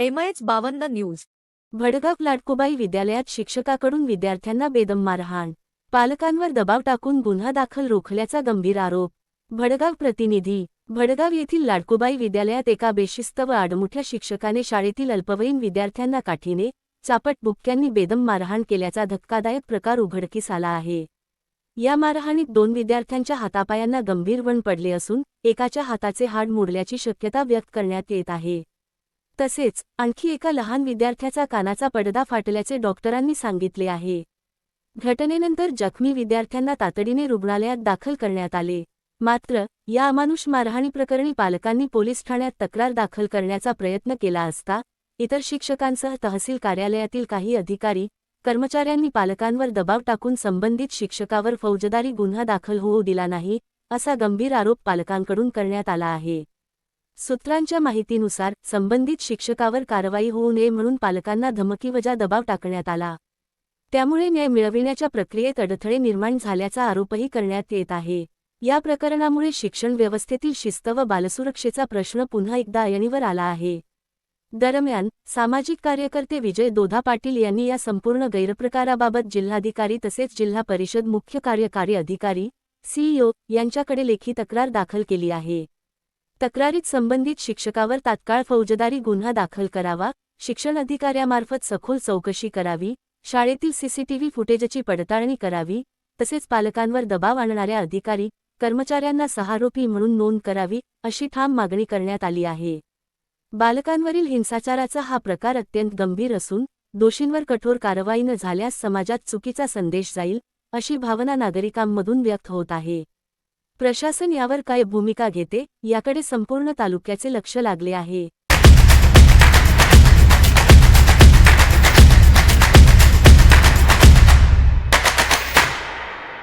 MH52 news. Bhadgaon लाडकोबाई विद्यालयात शिक्षकाकडून विद्यार्थ्यांना बेदम मारहाण, पालकांवर दबाव टाकून गुन्हा दाखल रोखल्याचा गंभीर आरोप। भडगाव प्रतिनिधी। भडगाव येथील लाडकोबाई विद्यालयात एका बेशिस्त व आडमुठ्या शिक्षकाने शाळेतील अल्पवयीन विद्यार्थ्यांना काठीने, चापट बुक्क्यांनी बेदम मारहाण केल्याचा धक्कादायक प्रकार उघडकीस आला आहे। या मारहाणीत 2 विद्यार्थ्यांच्या हातापायांना गंभीर वण पडले असून एकाच्या हाताचे हाड मोडल्याची शक्यता व्यक्त करण्यात येत आहे। तसेच आणखी एका लहान विद्यार्थ्याचा कानाचा पडदा फाटल्याचे डॉक्टरांनी सांगितले आहे। घटनेनंतर जखमी विद्यार्थ्यांना तातडीने रुग्णालयात दाखल करण्यात आले। मात्र या अमानुष मारहाणी प्रकरणी पालकांनी पोलीस ठाण्यात तक्रार दाखल करण्याचा प्रयत्न केला असता इतर शिक्षकांसह तहसील कार्यालयातील काही अधिकारी, कर्मचाऱ्यांनी पालकांवर दबाव टाकून संबंधित शिक्षकावर फौजदारी गुन्हा दाखल होऊ दिला नाही, असा गंभीर आरोप पालकांकडून करण्यात आला आहे। सूत्रांच्या माहितीनुसार संबंधित शिक्षकावर कारवाई होऊ नये म्हणून पालकांना धमकीवजा दबाव टाकण्यात आला। त्यामुळे न्याय मिळविण्याच्या प्रक्रियेत अडथळे निर्माण झाल्याचा आरोपही करण्यात येत आहे। या प्रकरणामुळे शिक्षण व्यवस्थेतील शिस्त व बालसुरक्षेचा प्रश्न पुन्हा एकदा ऐरणीवर आला आहे। दरम्यान सामाजिक कार्यकर्ते विजय दोधा पाटील यांनी या संपूर्ण गैरप्रकाराबाबत जिल्हाधिकारी तसेच जिल्हा परिषद मुख्य कार्यकारी अधिकारी CEO यांच्याकडे लेखी तक्रार दाखल केली आहे। तक्रारीत संबंधित शिक्षकावर तात्काळ फौजदारी गुन्हा दाखल करावा, शिक्षण अधिकाऱ्यामार्फत सखोल चौकशी करावी, शाळेतील CCTV फुटेजची पडताळणी करावी, तसेच पालकांवर दबाव आणणाऱ्या अधिकारी, कर्मचाऱ्यांना सहारोपी म्हणून नोंद करावी, अशी ठाम मागणी करण्यात आली आहे। बालकांवरील हिंसाचाराचा हा प्रकार अत्यंत गंभीर असून दोषींवर कठोर कारवाई न झाल्यास समाजात चुकीचा संदेश जाईल, अशी भावना नागरिकांमधून व्यक्त होत आहे। प्रशासन यावर काय भूमिका घेते, याकडे संपूर्ण तालुक्याचे लक्ष लागले आहे।